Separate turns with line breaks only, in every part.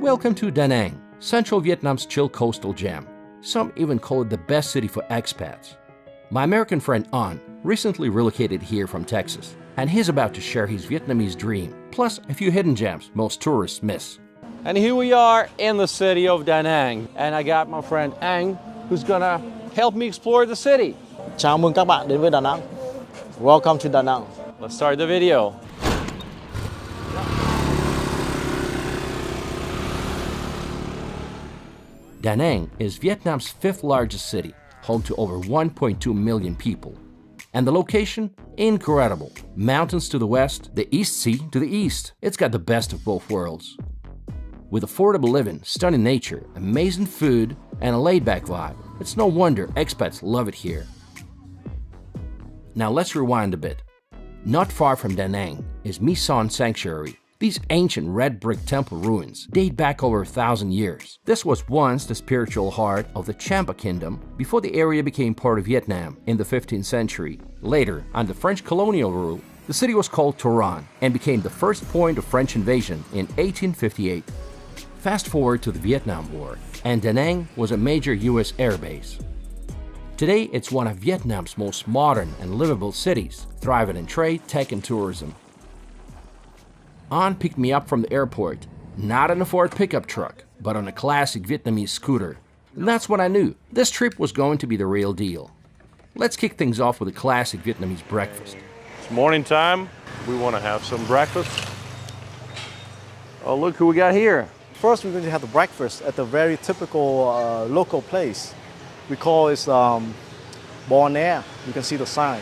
Welcome to Da Nang, Central Vietnam's chill coastal gem. Some even call it the best city for expats. My American friend An recently relocated here from Texas, and he's about to share his Vietnamese dream, plus a few hidden gems most tourists miss.
And here we are in the city of Da Nang, and I got my friend Anh, who's gonna help me explore the city.
Chào mừng các bạn đến với Đà Nẵng. Welcome to Da Nang.
Let's start the video.
Da Nang is Vietnam's fifth largest city, home to over 1.2 million people. And the location? Incredible. Mountains to the west, the East Sea to the east. It's got the best of both worlds. With affordable living, stunning nature, amazing food, and a laid-back vibe, it's no wonder expats love it here. Now let's rewind a bit. Not far from Da Nang is My Son Sanctuary. These ancient red brick temple ruins date back over 1,000 years. This was once the spiritual heart of the Champa Kingdom before the area became part of Vietnam in the 15th century. Later, under French colonial rule, the city was called Toran and became the first point of French invasion in 1858. Fast forward to the Vietnam War, and Da Nang was a major US air base. Today, it's one of Vietnam's most modern and livable cities, thriving in trade, tech, and tourism. An picked me up from the airport, not in a Ford pickup truck, but on a classic Vietnamese scooter. And that's when I knew this trip was going to be the real deal. Let's kick things off with a classic Vietnamese breakfast.
It's morning time. We want to have some breakfast. Oh, look who we got here.
First, we're going to have the breakfast at a very typical local place. We call it Bon Air. You can see the sign.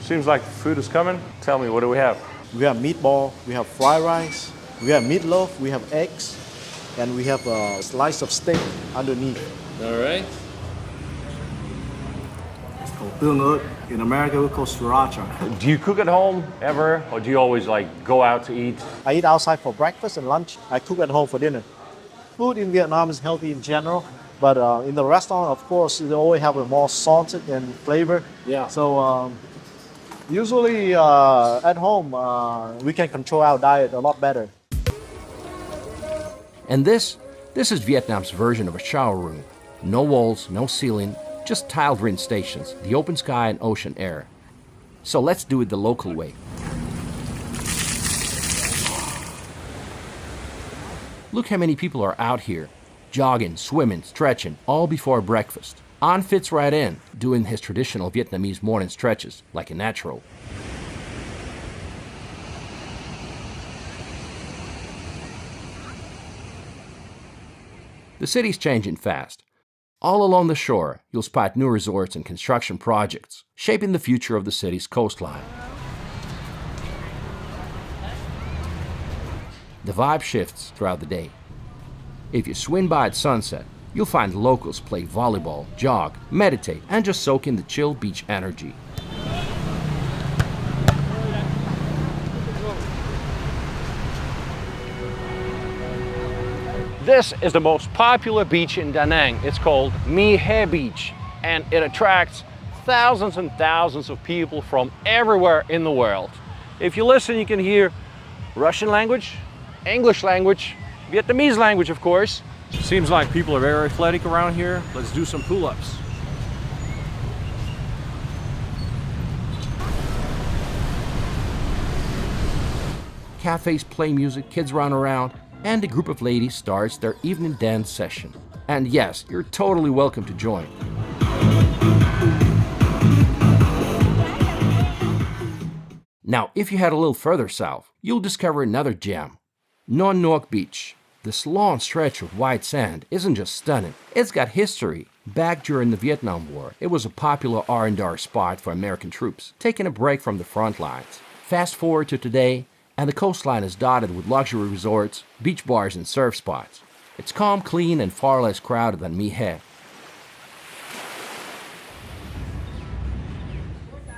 Seems like food is coming. Tell me, what do we have?
We have meatball, we have fried rice, we have meatloaf, we have eggs, and we have a slice of steak underneath.
All right.
It's called tương ớt. In America, we call sriracha.
Do you cook at home ever, or do you always like go out to eat?
I eat outside for breakfast and lunch. I cook at home for dinner. Food in Vietnam is healthy in general, but in the restaurant, of course, they always have a more salted and flavor.
Yeah.
So usually at home, we can control our diet a lot better.
And this is Vietnam's version of a shower room. No walls, no ceiling, just tiled rinse stations, the open sky and ocean air. So let's do it the local way. Look how many people are out here, jogging, swimming, stretching, all before breakfast. An fits right in, doing his traditional Vietnamese morning stretches like a natural. The city's changing fast. All along the shore, you'll spot new resorts and construction projects, shaping the future of the city's coastline. The vibe shifts throughout the day. If you swing by at sunset, you'll find locals play volleyball, jog, meditate, and just soak in the chill beach energy.
This is the most popular beach in Da Nang. It's called My He Beach, and it attracts thousands and thousands of people from everywhere in the world. If you listen, you can hear Russian language, English language, Vietnamese language, of course. Seems like people are very athletic around here. Let's do some pull-ups.
Cafes play music, kids run around, and a group of ladies starts their evening dance session. And yes, you're totally welcome to join. Now, if you head a little further south, you'll discover another gem, Non Ngoc Beach. This long stretch of white sand isn't just stunning, it's got history. Back during the Vietnam War, it was a popular R&R spot for American troops, taking a break from the front lines. Fast forward to today, and the coastline is dotted with luxury resorts, beach bars, and surf spots. It's calm, clean, and far less crowded than My He.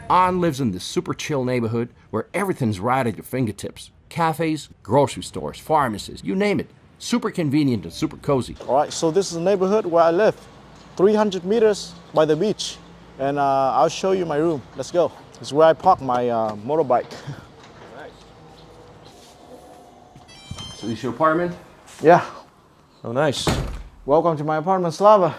An lives in this super chill neighborhood where everything's right at your fingertips. Cafes, grocery stores, pharmacies, you name it. Super convenient and super cozy.
All right, so this is the neighborhood where I live. 300 meters by the beach. And I'll show you my room. Let's go. It's where I park my motorbike.
Nice. So this is your apartment?
Yeah.
Oh, nice.
Welcome to my apartment, Slava.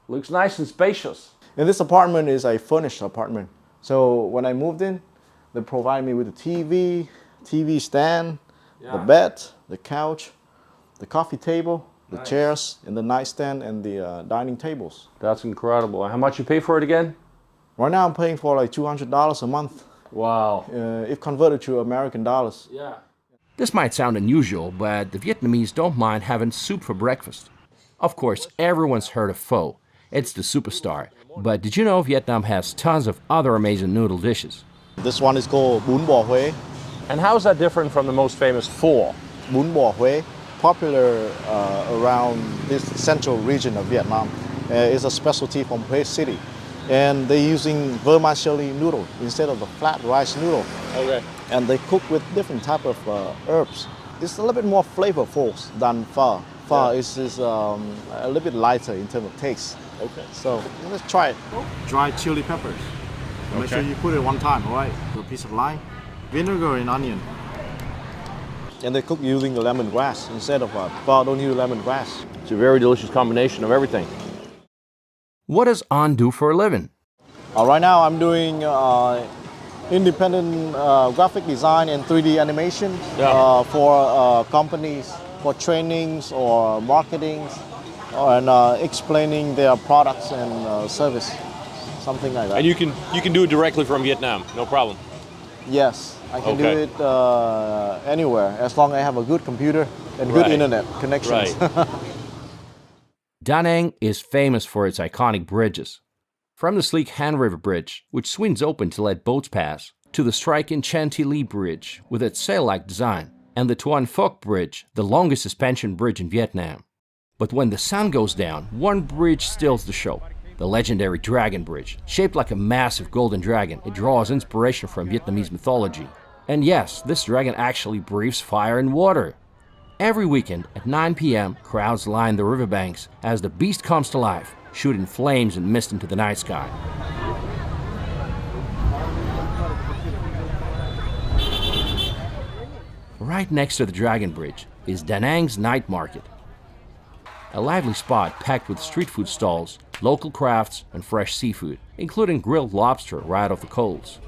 Looks nice and spacious.
And this apartment is a furnished apartment. So when I moved in, they provided me with a TV stand, the bed, the couch, the coffee table, the chairs, and the nightstand, and the dining tables.
That's incredible. How much you pay for it again?
Right now I'm paying for like $200 a month.
Wow.
If converted to American dollars.
Yeah.
This might sound unusual, but the Vietnamese don't mind having soup for breakfast. Of course, everyone's heard of pho. It's the superstar. But did you know Vietnam has tons of other amazing noodle dishes?
This one is called bún bò Huế.
And how is that different from the most famous pho?
Bún bò Huế, popular around this central region of Vietnam. It's a specialty from Huế City. And they're using vermicelli noodle instead of the flat rice noodle.
Okay.
And they cook with different type of herbs. It's a little bit more flavorful than pho. Pho is a little bit lighter in terms of taste.
Okay.
So let's try it. Dried chili peppers. Make sure you put it one time, all right? A piece of lime, vinegar and onion. And they cook using the lemongrass instead of pho. Don't use lemongrass.
It's a very delicious combination of everything.
What does An do for a living?
Right now I'm doing independent graphic design and 3D animation for companies, for trainings or marketings, and explaining their products and service, something like that.
And you can do it directly from Vietnam, no problem.
Yes, I can do it anywhere as long as I have a good computer and good internet connections.
Right.
Da Nang is famous for its iconic bridges. From the sleek Han River Bridge, which swings open to let boats pass, to the striking Chantilly Bridge with its sail-like design, and the Tuan Phuoc Bridge, the longest suspension bridge in Vietnam. But when the sun goes down, one bridge steals the show. The legendary Dragon Bridge. Shaped like a massive golden dragon, it draws inspiration from Vietnamese mythology. And yes, this dragon actually breathes fire and water. Every weekend at 9 p.m., crowds line the riverbanks as the beast comes to life, shooting flames and mist into the night sky. Right next to the Dragon Bridge is Da Nang's night market. A lively spot packed with street food stalls, local crafts, and fresh seafood, including grilled lobster right off the coals.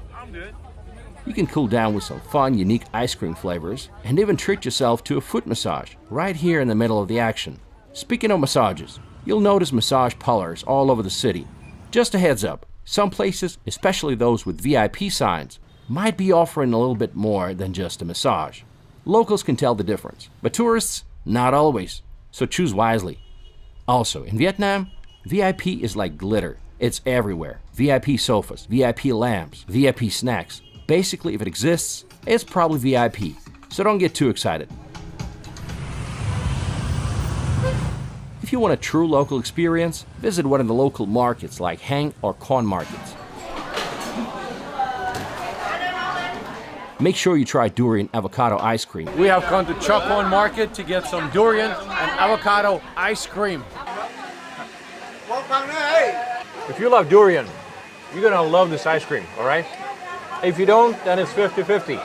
You can cool down with some fun, unique ice cream flavors, and even treat yourself to a foot massage right here in the middle of the action. Speaking of massages, you'll notice massage parlors all over the city. Just a heads up, some places, especially those with VIP signs, might be offering a little bit more than just a massage. Locals can tell the difference, but tourists, not always. So choose wisely. Also, in Vietnam, VIP is like glitter. It's everywhere. VIP sofas, VIP lamps, VIP snacks. Basically, if it exists, it's probably VIP. So don't get too excited. If you want a true local experience, visit one of the local markets like Hang or Corn markets. Make sure you try durian avocado ice cream.
We have come to Cho Con Market to get some durian and avocado ice cream. If you love durian, you're gonna love this ice cream, all right? If you don't, then it's 50-50.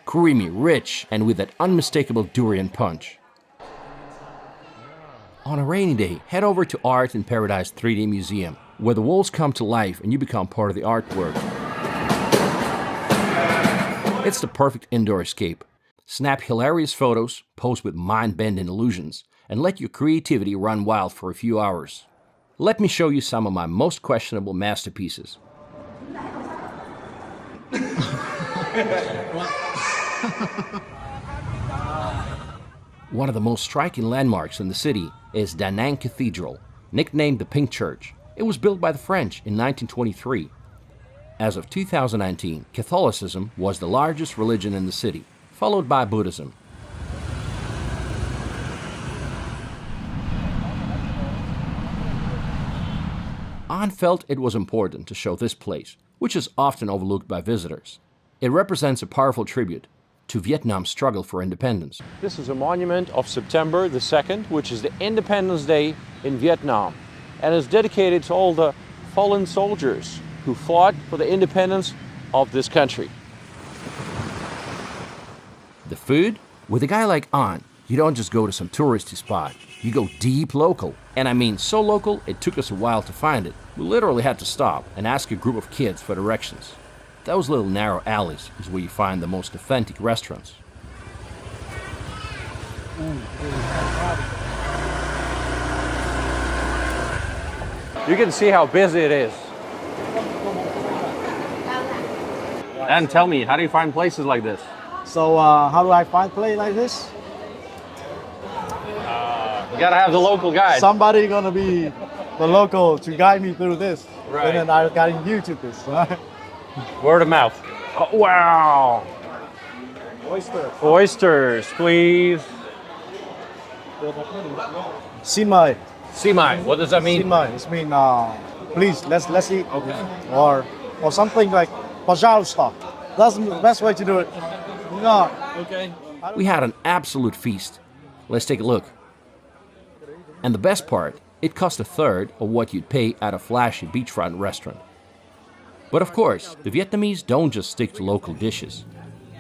Creamy, rich, and with that unmistakable durian punch. On a rainy day, head over to Art in Paradise 3D Museum, where the walls come to life and you become part of the artwork. It's the perfect indoor escape. Snap hilarious photos, pose with mind-bending illusions, and let your creativity run wild for a few hours. Let me show you some of my most questionable masterpieces. One of the most striking landmarks in the city is Da Nang Cathedral, nicknamed the Pink Church. It was built by the French in 1923. As of 2019, Catholicism was the largest religion in the city, followed by Buddhism. An felt it was important to show this place, which is often overlooked by visitors. It represents a powerful tribute to Vietnam's struggle for independence.
This is a monument of September the 2nd, which is the Independence Day in Vietnam. and is dedicated to all the fallen soldiers who fought for the independence of this country.
The food? With a guy like An, you don't just go to some touristy spot. You go deep local. And I mean so local, it took us a while to find it. We literally had to stop and ask a group of kids for directions. Those little narrow alleys is where you find the most authentic restaurants.
You can see how busy it is. And tell me, how do you find places like this?
So how do I find place like this?
You gotta have the local guide.
Somebody gonna be the local to guide me through this.
Right.
And then I got YouTube this.
Word of mouth. Oh, wow.
Oyster.
Oysters, please.
Simai.
Simai, what does that mean?
Simai. It means please let's eat. Okay. Or something like pajausta. That's the best way to do it. No.
Okay.
We had an absolute feast. Let's take a look. And the best part, it cost a third of what you'd pay at a flashy beachfront restaurant. But of course, the Vietnamese don't just stick to local dishes.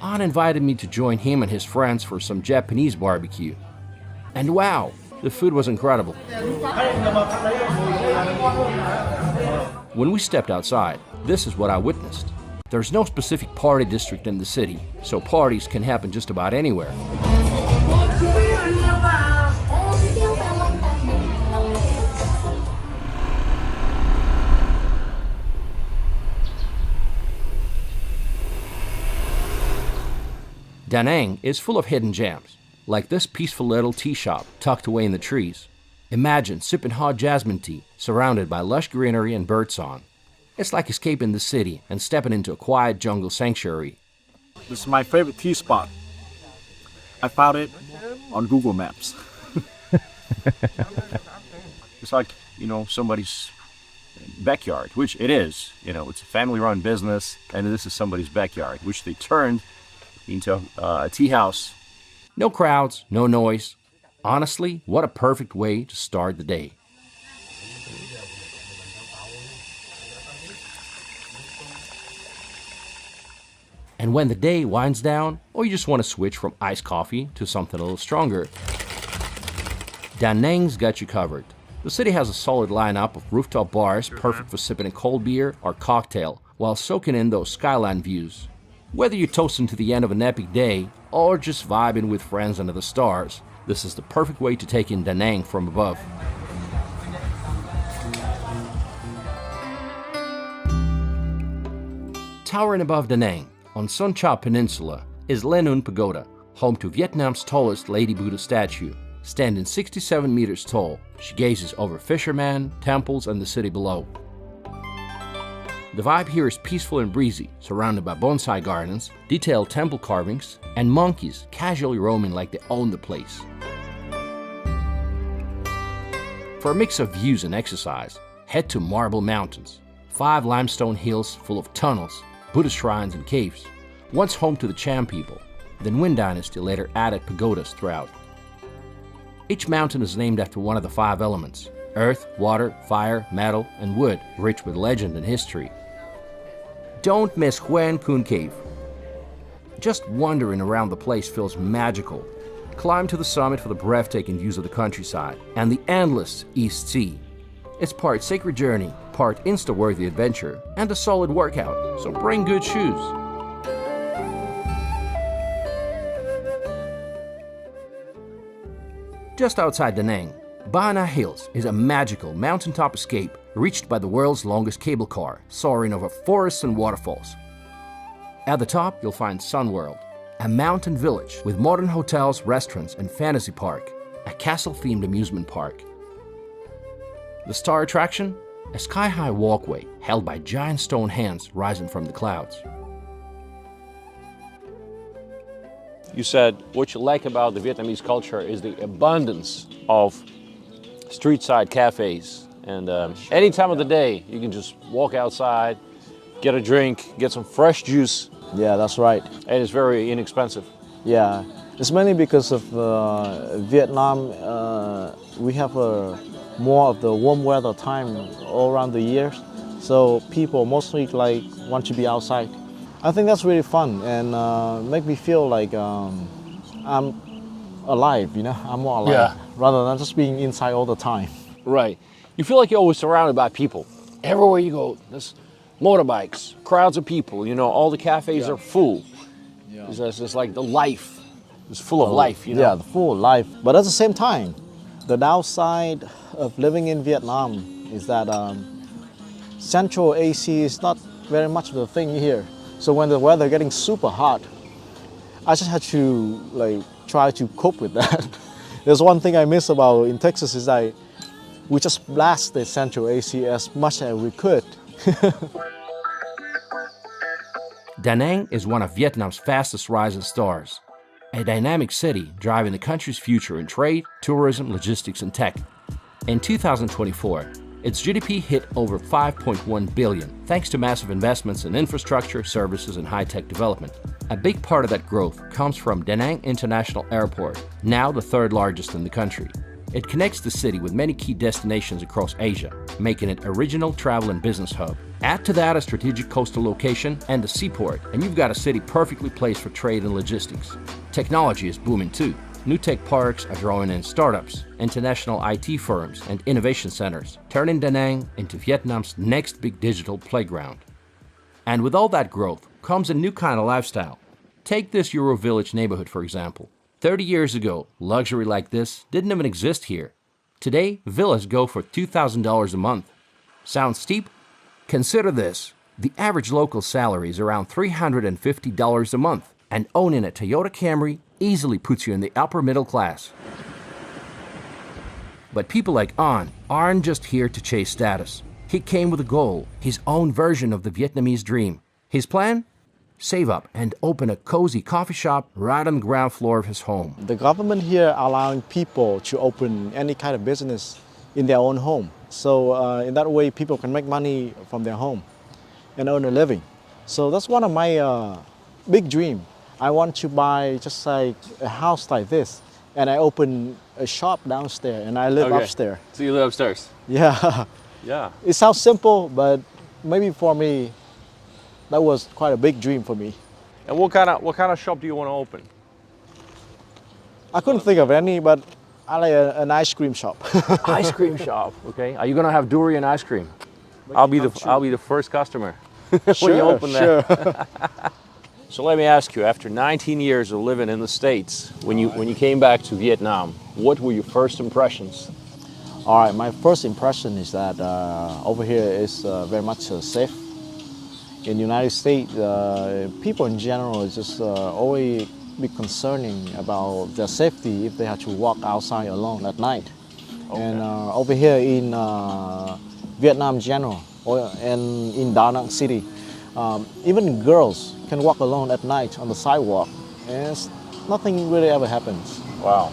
An invited me to join him and his friends for some Japanese barbecue. And wow, the food was incredible. When we stepped outside, this is what I witnessed. There's no specific party district in the city, so parties can happen just about anywhere. Da Nang is full of hidden gems, like this peaceful little tea shop tucked away in the trees. Imagine sipping hot jasmine tea, surrounded by lush greenery and birdsong. It's like escaping the city and stepping into a quiet jungle sanctuary.
This is my favorite tea spot. I found it on Google Maps. It's like, somebody's backyard, which it is. It's a family-run business, and this is somebody's backyard, which they turned into a tea house.
No crowds, no noise. Honestly, what a perfect way to start the day. And when the day winds down, or you just want to switch from iced coffee to something a little stronger, Da Nang's got you covered. The city has a solid lineup of rooftop bars perfect for sipping a cold beer or cocktail while soaking in those skyline views. Whether you're toasting to the end of an epic day or just vibing with friends under the stars, this is the perfect way to take in Da Nang from above. Towering above Da Nang, on Son Cha Peninsula, is Le Nun Pagoda, home to Vietnam's tallest Lady Buddha statue. Standing 67 meters tall, she gazes over fishermen, temples, and the city below. The vibe here is peaceful and breezy, surrounded by bonsai gardens, detailed temple carvings, and monkeys casually roaming like they own the place. For a mix of views and exercise, head to Marble Mountains, 5 limestone hills full of tunnels, Buddhist shrines and caves, once home to the Cham people. The Nguyen dynasty later added pagodas throughout. Each mountain is named after one of the 5 elements: earth, water, fire, metal, and wood, rich with legend and history. Don't miss Huan Kun Cave. Just wandering around the place feels magical. Climb to the summit for the breathtaking views of the countryside and the endless East Sea. It's part sacred journey, part insta-worthy adventure, and a solid workout, so bring good shoes. Just outside Da Nang, Ba Na Hills is a magical mountaintop escape reached by the world's longest cable car, soaring over forests and waterfalls. At the top, you'll find Sun World, a mountain village with modern hotels, restaurants, and fantasy park, a castle-themed amusement park. The star attraction? A sky-high walkway held by giant stone hands rising from the clouds.
You said what you like about the Vietnamese culture is the abundance of street-side cafes. And any time of the day, you can just walk outside, get a drink, get some fresh juice.
Yeah, that's right.
And it's very inexpensive.
Yeah, it's mainly because of Vietnam. We have a more of the warm weather time all around the year. So people mostly like want to be outside. I think that's really fun and make me feel like I'm alive, you know, I'm more alive
Yeah.
rather than just being inside all the time.
Right. You feel like you're always surrounded by people. Everywhere you go, there's motorbikes, crowds of people, you know, all the cafes are full. It's just like the life is full of life, you know?
Yeah, the full life. But at the same time, the downside of living in Vietnam is that central AC is not very much of a thing here. So when the weather getting super hot, I just had to like try to cope with that. There's one thing I miss about in Texas is that we just blast the central AC as much as we could.
Da Nang is one of Vietnam's fastest rising stars, a dynamic city driving the country's future in trade, tourism, logistics, and tech. In 2024, its GDP hit over 5.1 billion, thanks to massive investments in infrastructure, services, and high-tech development. A big part of that growth comes from Da Nang International Airport, now the third largest in the country. It connects the city with many key destinations across Asia, making it a regional travel and business hub. Add to that a strategic coastal location and a seaport, and you've got a city perfectly placed for trade and logistics. Technology is booming too. New tech parks are drawing in startups, international IT firms, and innovation centers, turning Da Nang into Vietnam's next big digital playground. And with all that growth comes a new kind of lifestyle. Take this Euro Village neighborhood, for example. 30 years ago, luxury like this didn't even exist here. Today, villas go for $2,000 a month. Sounds steep? Consider this. The average local salary is around $350 a month, and owning a Toyota Camry easily puts you in the upper middle class. But people like An aren't just here to chase status. He came with a goal, his own version of the Vietnamese dream. His plan? Save up and open a cozy coffee shop right on the ground floor of his home.
The government here allowing people to open any kind of business in their own home. So in that way, people can make money from their home and earn a living. So that's one of my big dreams. I want to buy just like a house like this, and I open a shop downstairs, and I live upstairs.
So you live upstairs?
Yeah.
Yeah.
It sounds simple, but maybe for me, that was quite a big dream for me.
And what kind of shop do you want to open?
I couldn't think of any, but I like an ice cream shop.
Ice cream shop. Okay. Are you gonna have durian ice cream? I'll be the first customer when you open that.
Sure.
So let me ask you, after 19 years of living in the States, when you came back to Vietnam, what were your first impressions?
All right, my first impression is that over here is very much safe. In the United States, people in general is just always be concerning about their safety if they have to walk outside alone at night. Okay. And over here in Vietnam in general, and in Da Nang City, even girls can walk alone at night on the sidewalk, and nothing really ever happens.
Wow.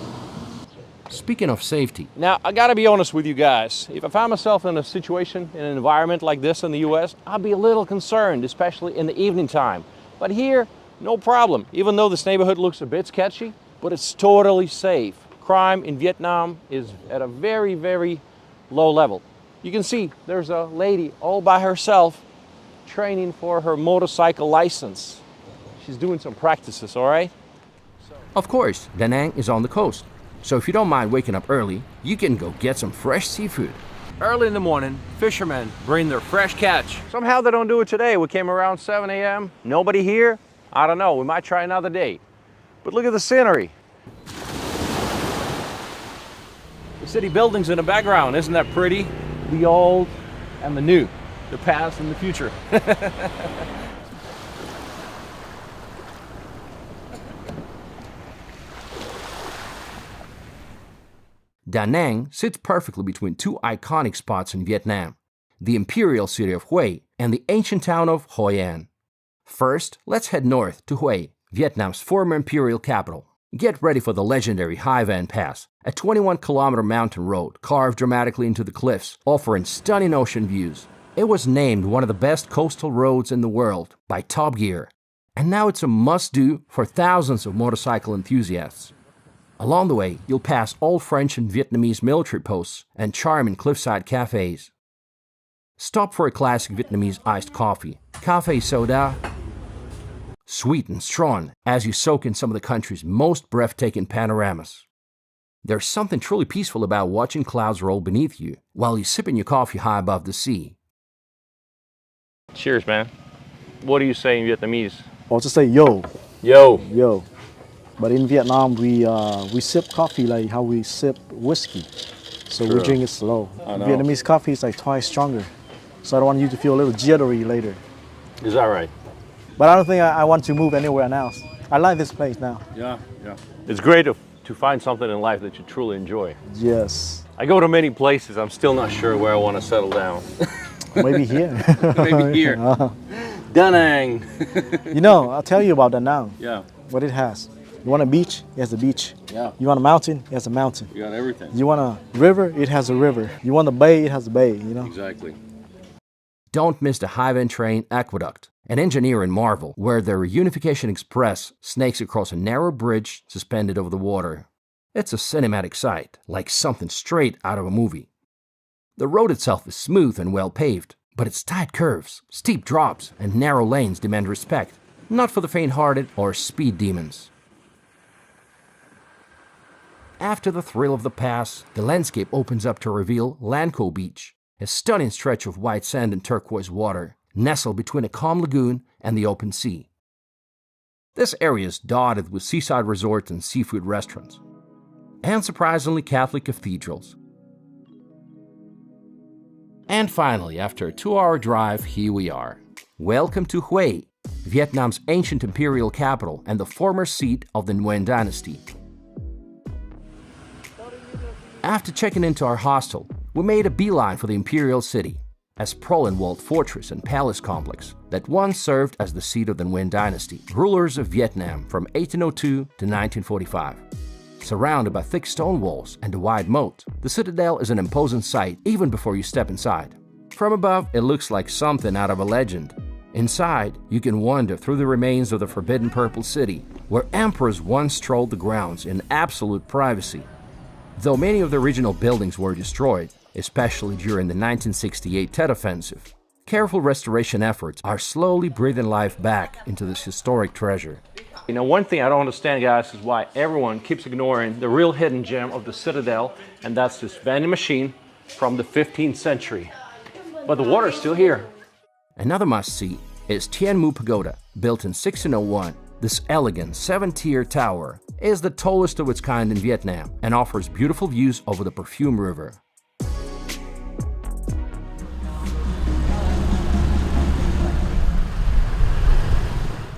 Speaking of safety,
Now, I gotta be honest with you guys. If I find myself in a situation, in an environment like this in the US, I'd be a little concerned, especially in the evening time. But here, no problem. Even though this neighborhood looks a bit sketchy, but it's totally safe. Crime in Vietnam is at a very, very low level. You can see there's a lady all by herself training for her motorcycle license. She's doing some practices, all right?
of course, Da Nang is on the coast. So if you don't mind waking up early, you can go get some fresh seafood.
Early in the morning, fishermen bring their fresh catch. Somehow they don't do it today. We came around 7 a.m. Nobody here. I don't know. We might try another day. But look at the scenery. The city buildings in the background. Isn't that pretty? The old and the new. The past and the future.
Da Nang sits perfectly between two iconic spots in Vietnam, the imperial city of Hue and the ancient town of Hoi An. First, let's head north to Hue, Vietnam's former imperial capital. Get ready for the legendary Hai Van Pass, a 21-kilometer mountain road carved dramatically into the cliffs, offering stunning ocean views. It was named one of the best coastal roads in the world by Top Gear, and now it's a must-do for thousands of motorcycle enthusiasts. Along the way, you'll pass old French and Vietnamese military posts and charming cliffside cafes. Stop for a classic Vietnamese iced coffee, cafe soda, sweet and strong as you soak in some of the country's most breathtaking panoramas. There's something truly peaceful about watching clouds roll beneath you while you sip in your coffee high above the sea.
Cheers, man. What do you say in Vietnamese?
Or just say yo,
Yo.
yo. But in Vietnam, we sip coffee like how we sip whiskey. So we drink it slow. Vietnamese coffee is like twice stronger. So I don't want you to feel a little jittery later.
Is that right?
But I don't think I want to move anywhere else. I like this place now.
Yeah. It's great to find something in life that you truly enjoy.
Yes.
I go to many places. I'm still not sure where I want to settle down.
Maybe here.
Maybe here. Da Nang.
You know, I'll tell you about Da Nang.
Yeah.
What it has. You want a beach? It has a beach.
Yeah.
You want a mountain? It has a mountain.
You got everything.
You want a river? It has a river. You want a bay? It has a bay, you know?
Exactly.
Don't miss the high-end train Aqueduct, an engineering marvel where the Reunification Express snakes across a narrow bridge suspended over the water. It's a cinematic sight, like something straight out of a movie. The road itself is smooth and well paved, but its tight curves, steep drops, and narrow lanes demand respect, not for the faint-hearted or speed demons. After the thrill of the pass, the landscape opens up to reveal Lanco Beach, a stunning stretch of white sand and turquoise water, nestled between a calm lagoon and the open sea. This area is dotted with seaside resorts and seafood restaurants, and surprisingly Catholic cathedrals. And finally, after a 2-hour drive, here we are. Welcome to Hue, Vietnam's ancient imperial capital and the former seat of the Nguyen dynasty. After checking into our hostel, we made a beeline for the imperial city, a sprawling walled fortress and palace complex that once served as the seat of the Nguyen dynasty, rulers of Vietnam from 1802 to 1945. Surrounded by thick stone walls and a wide moat, the citadel is an imposing sight even before you step inside. From above, it looks like something out of a legend. Inside, you can wander through the remains of the Forbidden Purple City, where emperors once strolled the grounds in absolute privacy. Though many of the original buildings were destroyed, especially during the 1968 Tet Offensive, careful restoration efforts are slowly breathing life back into this historic treasure.
You know, one thing I don't understand, guys, is why everyone keeps ignoring the real hidden gem of the citadel, and that's this vending machine from the 15th century. But the water is still here.
Another must-see is Tien Mu Pagoda, built in 1601. This elegant 7-tier tower is the tallest of its kind in Vietnam and offers beautiful views over the Perfume River.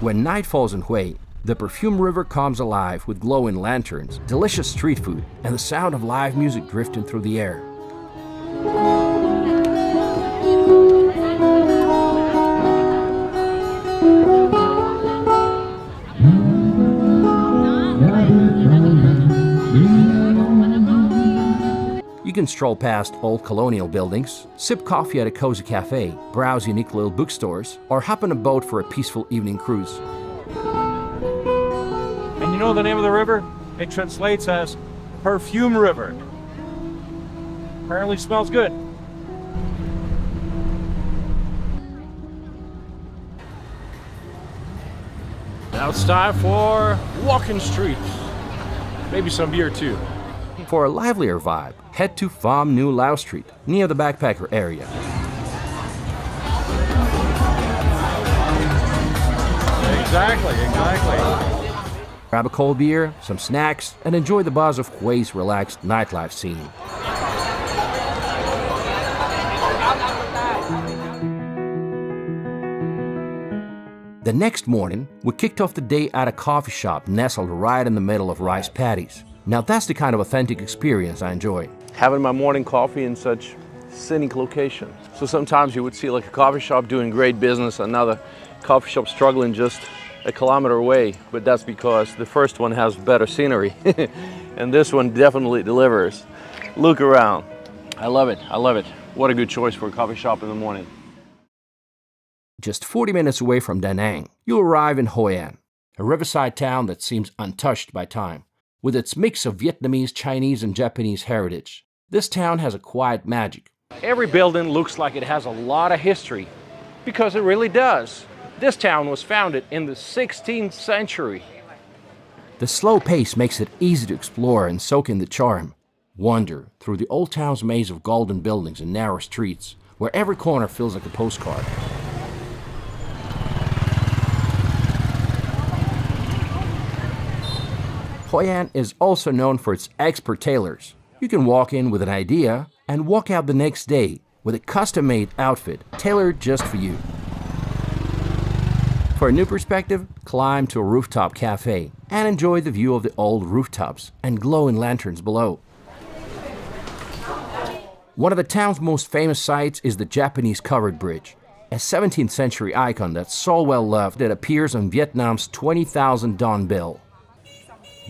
When night falls in Hue, the Perfume River comes alive with glowing lanterns, delicious street food, and the sound of live music drifting through the air. You can stroll past old colonial buildings, sip coffee at a cozy cafe, browse unique little bookstores, or hop on a boat for a peaceful evening cruise.
And you know the name of the river? It translates as Perfume River. Apparently smells good. Now it's time for walking streets. Maybe some beer too.
For a livelier vibe, head to Pham New Lao Street, near the backpacker area.
Exactly.
Grab a cold beer, some snacks, and enjoy the buzz of Hue's relaxed nightlife scene. The next morning, we kicked off the day at a coffee shop nestled right in the middle of rice paddies. Now that's the kind of authentic experience I enjoy.
Having my morning coffee in such scenic location. So sometimes you would see like a coffee shop doing great business, another coffee shop struggling just a kilometer away, but that's because the first one has better scenery and this one definitely delivers. Look around. I love it. I love it. What a good choice for a coffee shop in the morning.
Just 40 minutes away from Da Nang, you'll arrive in Hoi An, a riverside town that seems untouched by time. With its mix of Vietnamese, Chinese, and Japanese heritage, this town has a quiet magic.
Every building looks like it has a lot of history, because it really does. This town was founded in the 16th century.
The slow pace makes it easy to explore and soak in the charm. Wander through the old town's maze of golden buildings and narrow streets, where every corner feels like a postcard. Hoi An is also known for its expert tailors. You can walk in with an idea and walk out the next day with a custom-made outfit tailored just for you. For a new perspective, climb to a rooftop cafe and enjoy the view of the old rooftops and glowing lanterns below. One of the town's most famous sights is the Japanese covered bridge, a 17th century icon that's so well loved that appears on Vietnam's 20,000 Don bill.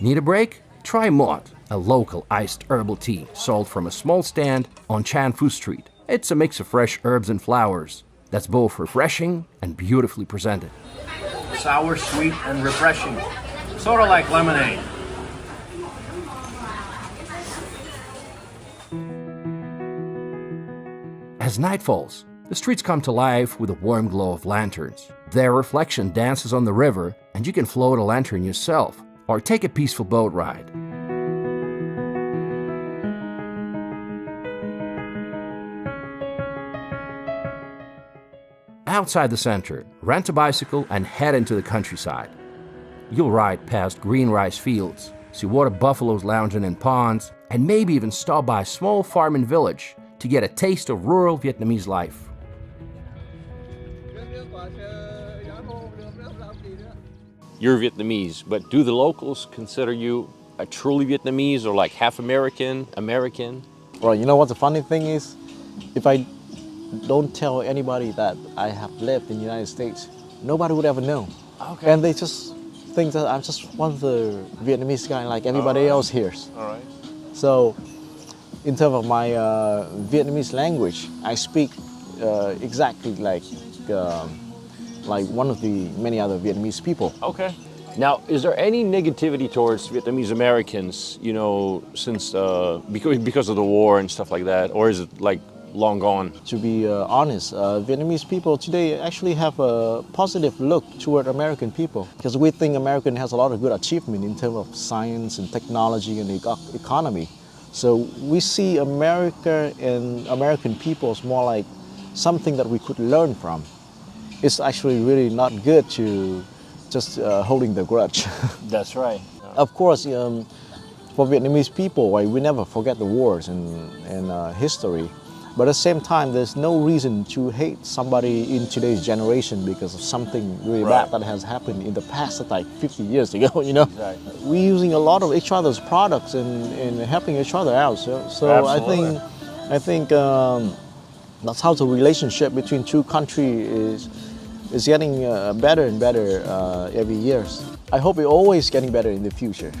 Need a break? Try Mot, a local iced herbal tea sold from a small stand on Chan Phu Street. It's a mix of fresh herbs and flowers that's both refreshing and beautifully presented.
Sour, sweet, and refreshing. Sort of like lemonade.
As night falls, the streets come to life with a warm glow of lanterns. Their reflection dances on the river, and you can float a lantern yourself or take a peaceful boat ride. Outside the center, rent a bicycle and head into the countryside. You'll ride past green rice fields, see water buffaloes lounging in ponds, and maybe even stop by a small farming village to get a taste of rural Vietnamese life.
You're Vietnamese, but do the locals consider you a truly Vietnamese or like half American?
Well, you know what the funny thing is? If I don't tell anybody that I have lived in the United States, nobody would ever know.
Okay.
And they just think that I'm just one of the Vietnamese guy like anybody else here.
All right.
So, in terms of my Vietnamese language, I speak exactly like one of the many other Vietnamese people.
Okay. Now, is there any negativity towards Vietnamese Americans, you know, since because of the war and stuff like that, or is it like long gone?
To be honest, Vietnamese people today actually have a positive look toward American people because we think American has a lot of good achievement in terms of science and technology and economy. So we see America and American people as more like something that we could learn from. It's actually really not good to just holding the grudge.
That's right.
Of course, for Vietnamese people, we never forget the wars and history. But at the same time, there's no reason to hate somebody in today's generation because of something really bad that has happened in the past, like 50 years ago, you know?
Exactly.
We're using a lot of each other's products and helping each other out. So I think that's how the relationship between two countries is getting better and better every year. I hope it's always getting better in the future.